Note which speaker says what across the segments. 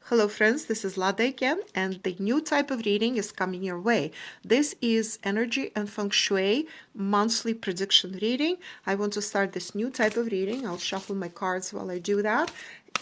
Speaker 1: Hello friends, this is Lada again, and the new type of reading is coming your way. This is Energy and Feng Shui monthly prediction reading. I want to start this new type of reading. I'll shuffle my cards while I do that.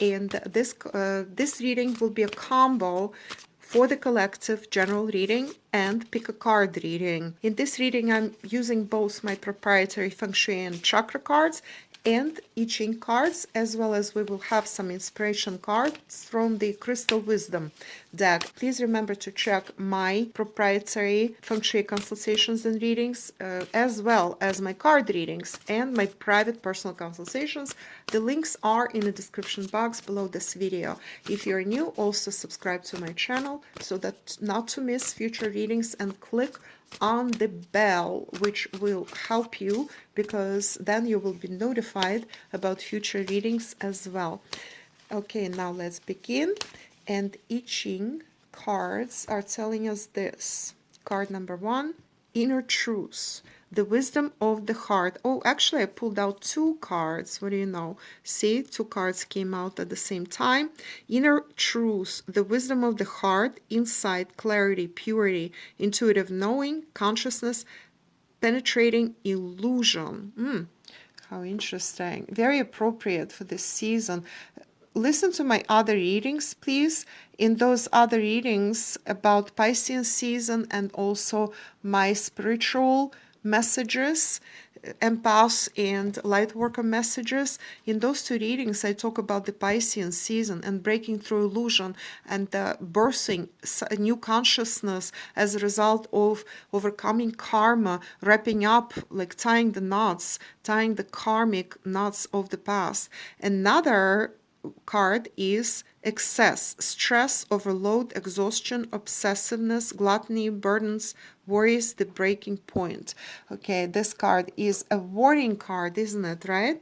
Speaker 1: And this reading will be a combo for the collective general reading and pick a card reading. In this reading, I'm using both my proprietary Feng Shui and chakra cards and I Ching cards, as well as we will have some inspiration cards from the Crystal Wisdom deck. Please remember to check my proprietary Feng Shui consultations and readings, as well as my card readings and my private personal consultations. The links are in the description box below this video. If you're new, also subscribe to my channel so that not to miss future readings, and click on the bell, which will help you because then you will be notified about future readings as well. Okay, now let's begin. And I Ching cards are telling us this. Card number 1, Inner Truth, the wisdom of the heart. Oh, actually, I pulled out 2 cards. What do you know? See, 2 cards came out at the same time. Inner truth, the wisdom of the heart, insight, clarity, purity, intuitive knowing, consciousness, penetrating illusion. How interesting. Very appropriate for this season. Listen to my other readings, please. In those other readings about Piscean season and also my spiritual messages, empath and light worker messages, in those 2 readings I talk about the Piscean season and breaking through illusion and birthing a new consciousness as a result of overcoming karma, wrapping up, like tying the knots, tying the karmic knots of the past. Another card is excess, stress, overload, exhaustion, obsessiveness, gluttony, burdens, worries, the breaking point. Okay, this card is a warning card, isn't it, right?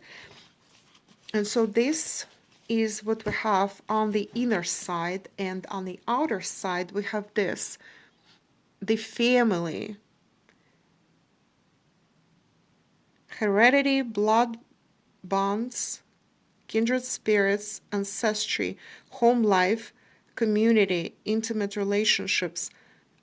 Speaker 1: And so this is what we have on the inner side, and on the outer side we have this, the family, heredity, blood bonds, kindred spirits, ancestry, home life, community, intimate relationships,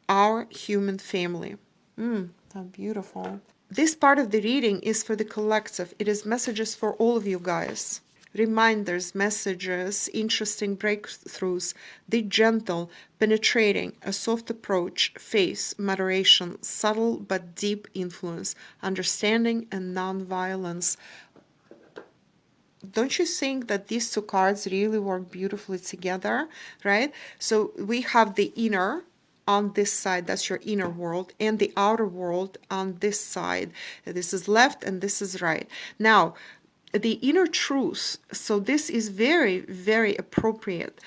Speaker 1: our human family. How beautiful. This part of the reading is for the collective. It is messages for all of you guys. Reminders, messages, interesting breakthroughs, the gentle, penetrating, a soft approach, faith, moderation, subtle but deep influence, understanding, and non-violence. Don't you think that these 2 cards really work beautifully together, right? So we have the inner on this side, that's your inner world, and the outer world on this side. This is left and this is right. Now, the inner truth, so this is very, very appropriate.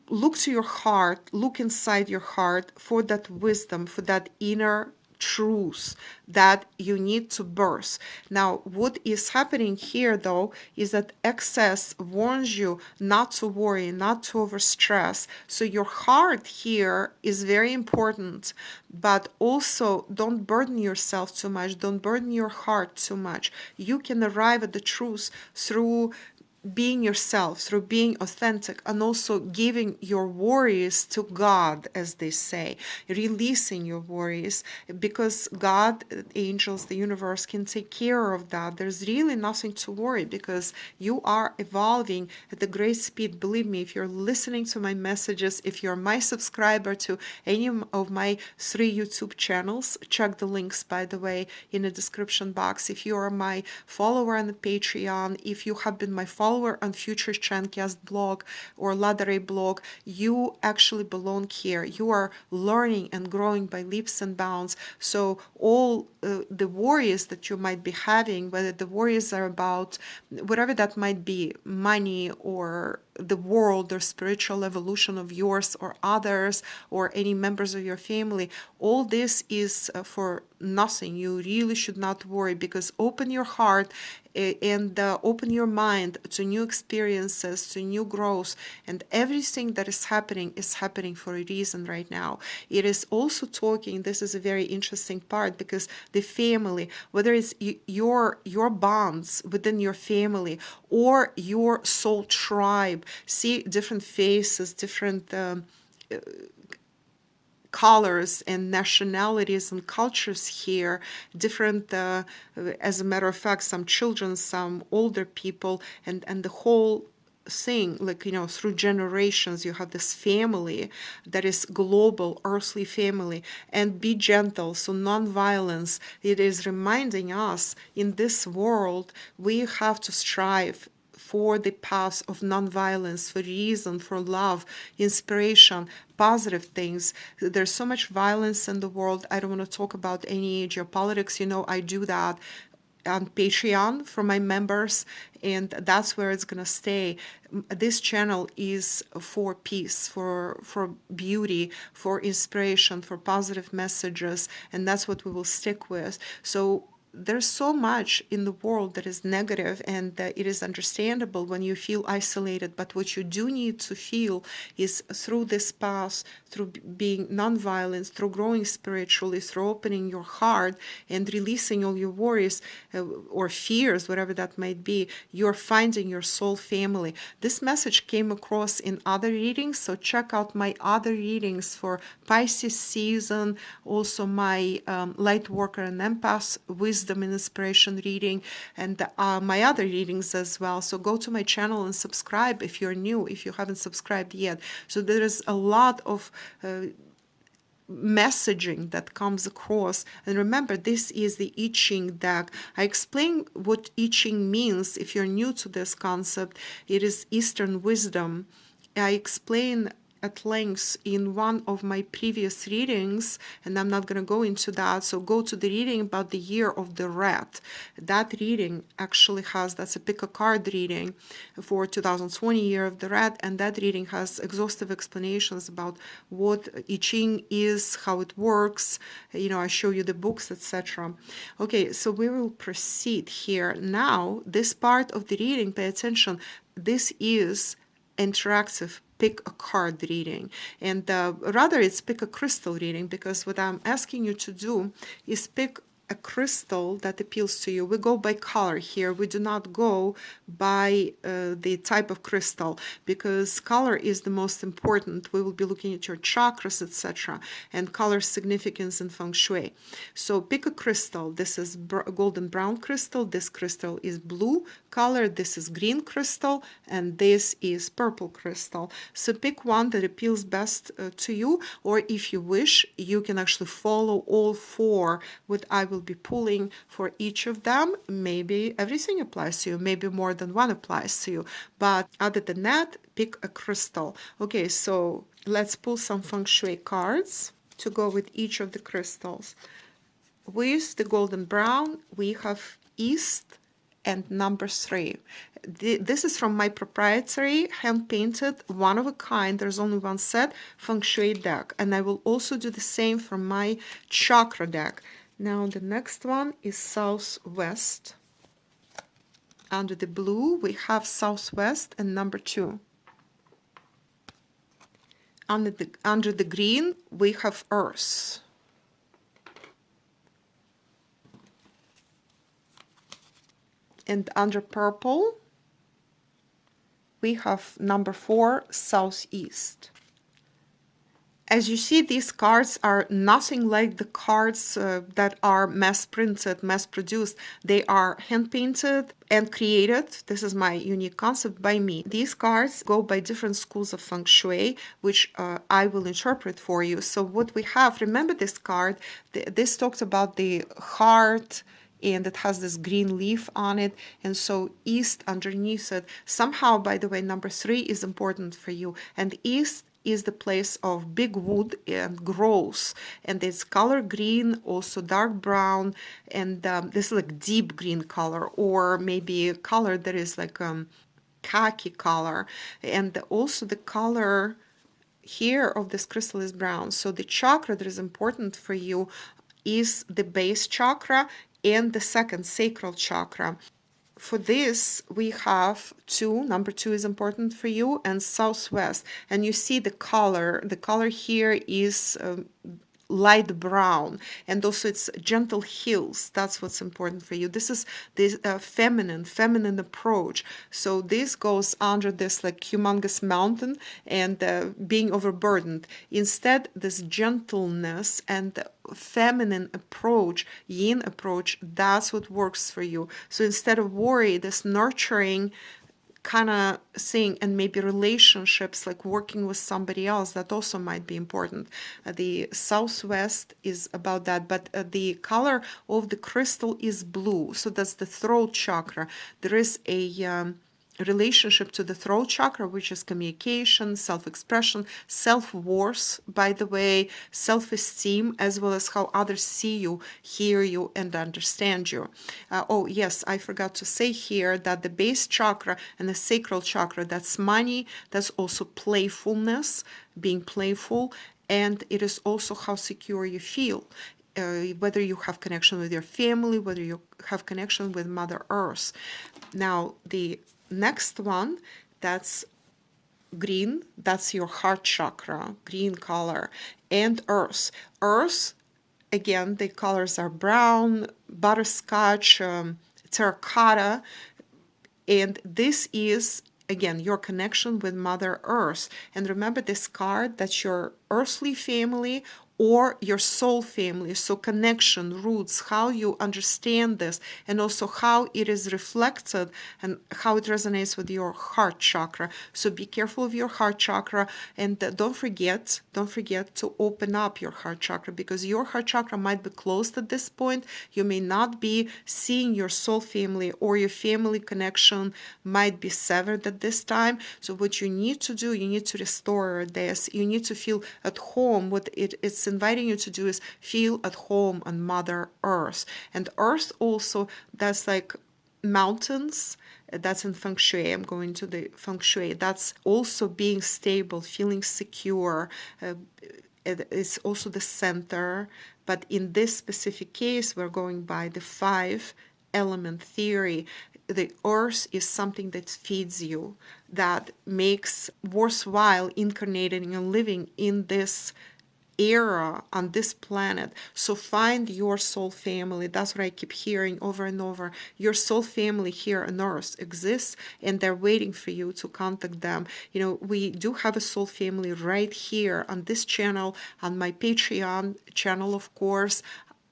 Speaker 1: Look to your heart, look inside your heart for that wisdom, for that inner truths that you need to birth. Now, what is happening here, though, is that excess warns you not to worry, not to overstress. So your heart here is very important, but also don't burden yourself too much. Don't burden your heart too much. You can arrive at the truth through being yourself, through being authentic, and also giving your worries to God, as they say, releasing your worries, because God, angels, the universe can take care of that. There's really nothing to worry because you are evolving at a great speed. Believe me, if you're listening to my messages, if you're my subscriber to any of my 3 YouTube channels, check the links, by the way, in the description box. If you are my follower on the Patreon, if you have been my follower on Future Chancast blog or Ladare blog, you actually belong here. You are learning and growing by leaps and bounds. So all the worries that you might be having, whether the worries are about whatever that might be, money or the world or spiritual evolution of yours or others or any members of your family, all this is for nothing. You really should not worry, because open your heart and open your mind to new experiences, to new growth, and everything that is happening for a reason right now. It is also talking, this is a very interesting part, because the family, whether it's your bonds within your family or your soul tribe, see different faces, different colors and nationalities and cultures here, different, as a matter of fact, some children, some older people, and the whole thing, like, through generations, you have this family that is global, earthly family. And be gentle, so non-violence. It is reminding us in this world, we have to strive for the path of nonviolence, for reason, for love, inspiration, positive things. There's so much violence in the world. I don't want to talk about any geopolitics. I do that on Patreon for my members, and that's where it's gonna stay. This channel is for peace, for beauty, for inspiration, for positive messages, and that's what we will stick with. So there's so much in the world that is negative, and it is understandable when you feel isolated, but what you do need to feel is through this path, through being nonviolent, through growing spiritually, through opening your heart and releasing all your worries or fears, whatever that might be, you're finding your soul family. This message came across in other readings, so check out my other readings for Pisces season, also my Light Worker and Empath Wisdom and Inspiration reading, and my other readings as well. So go to my channel and subscribe if you're new, if you haven't subscribed yet. So there is a lot of messaging that comes across. And remember, this is the I Ching deck. I explain what I Ching means if you're new to this concept. It is Eastern wisdom. I explain at length in one of my previous readings, and I'm not going to go into that. So go to the reading about the year of the rat. That reading actually that's a pick a card reading for 2020 year of the rat, and that reading has exhaustive explanations about what I Ching is, how it works. I show you the books, etc. Okay, so we will proceed here. Now, this part of the reading, pay attention, this is interactive pick a card reading, and rather it's pick a crystal reading, because what I'm asking you to do is pick a crystal that appeals to you. We go by color here. We do not go by the type of crystal, because color is the most important. We will be looking at your chakras, etc., and color significance in Feng Shui. So pick a crystal. This is golden brown crystal. This crystal is blue color. This is green crystal, and this is purple crystal. So pick one that appeals best to you, or if you wish, you can actually follow all four what I will be pulling for each of them. Maybe everything applies to you, maybe more than one applies to you, but other than that, pick a crystal. Okay, so let's pull some Feng Shui cards to go with each of the crystals. With the golden brown, we have East and number 3. This is from my proprietary hand-painted, one-of-a-kind, there's only one set, Feng Shui deck. And I will also do the same for my chakra deck. Now the next one is Southwest. Under the blue, we have Southwest and number 2. Under the green, we have Earth. And under purple, we have number 4, Southeast. As you see, these cards are nothing like the cards that are mass-printed, mass-produced. They are hand-painted and created. This is my unique concept by me. These cards go by different schools of Feng Shui, which I will interpret for you. So what we have, remember this card, this talks about the heart, and it has this green leaf on it, and so East underneath it. Somehow, by the way, number 3 is important for you, and East is the place of big wood and growth, and it's color green, also dark brown, and this is like deep green color, or maybe a color that is like khaki color, and also the color here of this crystal is brown. So the chakra that is important for you is the base chakra and the second sacral chakra. For this, we have 2. Number 2 is important for you, and Southwest. And you see the color. The color here is light brown, and also it's gentle heels. That's what's important for you. This is this feminine approach. So this goes under this like humongous mountain and being overburdened. Instead, this gentleness and feminine approach, yin approach, that's what works for you. So instead of worry, this nurturing kind of thing, and maybe relationships like working with somebody else, that also might be important. The southwest is about that, but the color of the crystal is blue, so that's the throat chakra. There is a relationship to the throat chakra, which is communication, self-expression, self-worth, by the way, self-esteem, as well as how others see you, hear you, and understand you. Oh yes, I forgot to say here that the base chakra and the sacral chakra, that's money, that's also playfulness, being playful, and it is also how secure you feel. Whether you have connection with your family, whether you have connection with Mother Earth. Now, the next one, that's green, that's your heart chakra, green color, and earth. Earth, again, the colors are brown, butterscotch, terracotta, and this is, again, your connection with Mother Earth. And remember this card, that's your earthly family or your soul family. So connection, roots, how you understand this, and also how it is reflected and how it resonates with your heart chakra. So be careful of your heart chakra, and don't forget to open up your heart chakra, because your heart chakra might be closed at this point. You may not be seeing your soul family, or your family connection might be severed at this time. So what you need to do, you need to restore this. You need to feel at home. What it's inviting you to do is feel at home on Mother Earth. And Earth also, that's like mountains. That's in Feng Shui. I'm going to the Feng Shui. That's also being stable, feeling secure. It's also the center. But in this specific case, we're going by the 5-element theory. The earth is something that feeds you, that makes worthwhile incarnating and living in this era on this planet. So find your soul family. That's what I keep hearing over and over. Your soul family here on earth exists, and they're waiting for you to contact them. You know, we do have a soul family right here on this channel, on my Patreon channel, of course,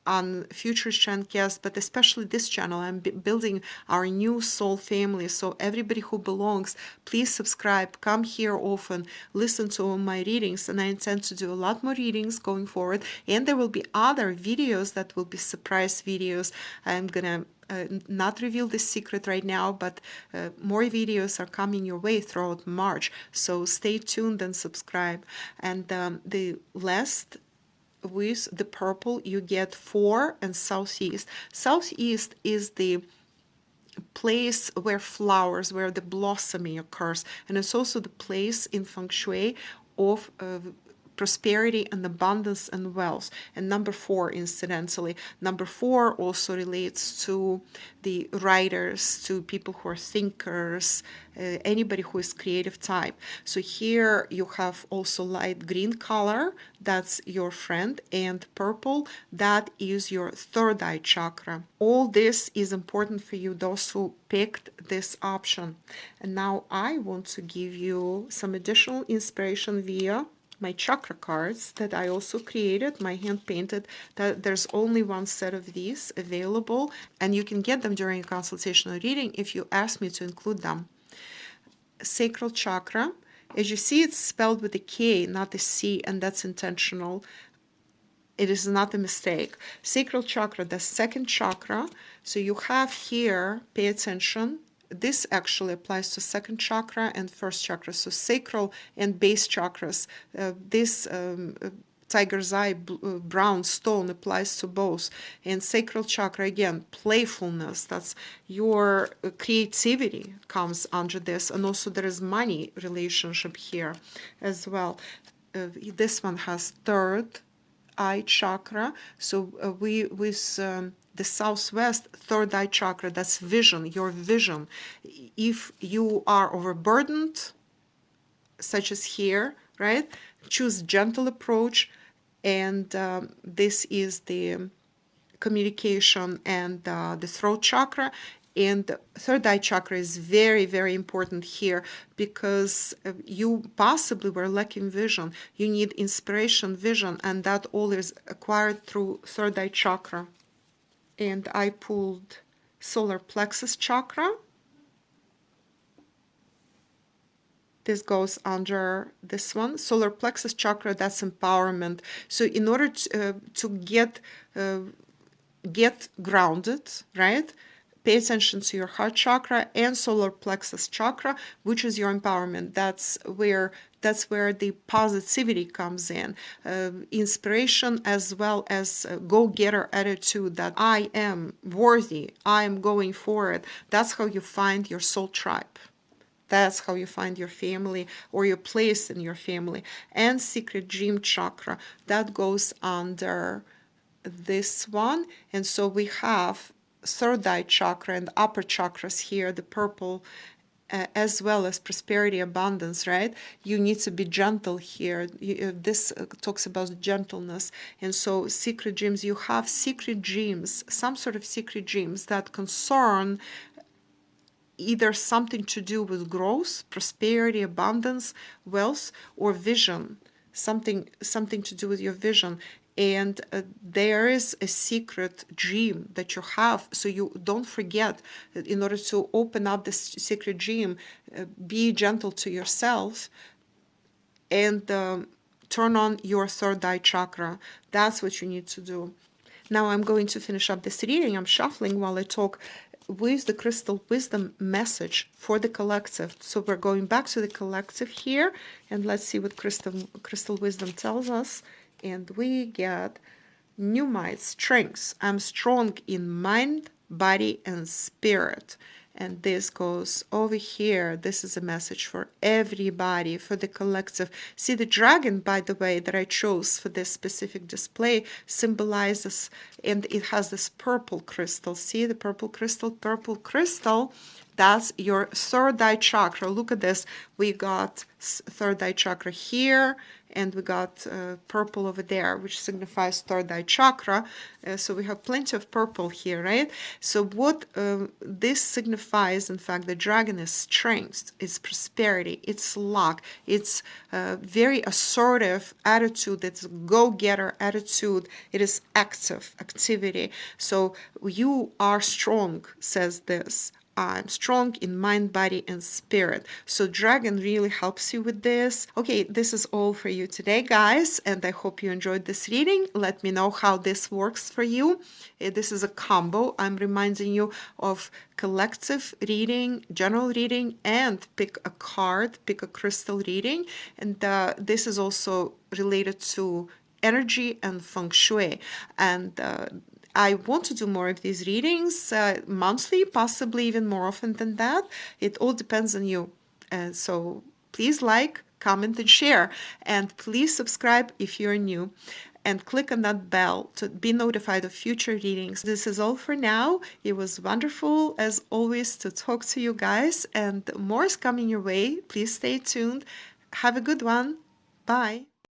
Speaker 1: on future Shancast, but especially this channel. I'm building our new soul family. So everybody who belongs, please subscribe, come here often, listen to my readings, and I intend to do a lot more readings going forward. And there will be other videos that will be surprise videos. I'm gonna not reveal this secret right now, but more videos are coming your way throughout March. So stay tuned and subscribe. And the last, with the purple, you get 4 and southeast. Southeast is the place where flowers, where the blossoming occurs, and it's also the place in Feng Shui of prosperity and abundance and wealth. And number 4, incidentally, number 4 also relates to the writers, to people who are thinkers, anybody who is creative type. So here you have also light green color, that's your friend, and purple, that is your third eye chakra. All this is important for you, those who picked this option. And now I want to give you some additional inspiration via my chakra cards that I also created, my hand painted. That there's only one set of these available, and you can get them during a consultation or reading if you ask me to include them. Sacral chakra, as you see, it's spelled with a K, not a C, and that's intentional. It is not a mistake. Sacral chakra, the second chakra. So you have here, pay attention, this actually applies to second chakra and first chakra. So sacral and base chakras. This tiger's eye brown stone applies to both. And sacral chakra, again, playfulness. That's your creativity comes under this. And also there is money relationship here as well. This one has third eye chakra. So with the southwest, third eye chakra, that's vision, your vision. If you are overburdened, such as here, right, choose gentle approach, and this is the communication and the throat chakra. And the third eye chakra is very, very important here because you possibly were lacking vision. You need inspiration, vision, and that all is acquired through third eye chakra. And I pulled solar plexus chakra. This goes under this one. Solar plexus chakra, that's empowerment. So in order to get grounded, right? Pay attention to your heart chakra and solar plexus chakra, which is your empowerment. That's where the positivity comes in, inspiration, as well as go-getter attitude that I am worthy, I am going for it. That's how you find your soul tribe. That's how you find your family or your place in your family. And secret dream chakra, that goes under this one. And so we have third eye chakra and upper chakras here, the purple, as well as prosperity, abundance, right? You need to be gentle here. This talks about gentleness. And so secret dreams, you have secret dreams, some sort of secret dreams that concern either something to do with growth, prosperity, abundance, wealth, or vision, something to do with your vision. And there is a secret dream that you have, so you don't forget that in order to open up this secret dream, be gentle to yourself and turn on your third eye chakra. That's what you need to do. Now I'm going to finish up this reading. I'm shuffling while I talk with the crystal wisdom message for the collective. So we're going back to the collective here, and let's see what crystal wisdom tells us. And we get Pneumite, strengths. I'm strong in mind, body, and spirit. And this goes over here. This is a message for everybody, for the collective. See, the dragon, by the way, that I chose for this specific display symbolizes, and it has this purple crystal. See the purple crystal? Purple crystal, that's your third eye chakra. Look at this. We got third eye chakra here, and we got purple over there, which signifies third eye chakra. So we have plenty of purple here, right? So what this signifies, in fact, the dragon is strength, it's prosperity, it's luck, it's very assertive attitude, it's go-getter attitude, it is activity. So you are strong, says this. I'm strong in mind, body, and spirit. So dragon really helps you with this. Okay, this is all for you today, guys, and I hope you enjoyed this reading. Let me know how this works for you. This is a combo. I'm reminding you of collective reading, general reading, and pick a card, pick a crystal reading. And this is also related to energy and feng shui. And I want to do more of these readings monthly, possibly even more often than that. It all depends on you. So please like, comment, and share. And please subscribe if you're new. And click on that bell to be notified of future readings. This is all for now. It was wonderful, as always, to talk to you guys. And more is coming your way. Please stay tuned. Have a good one. Bye.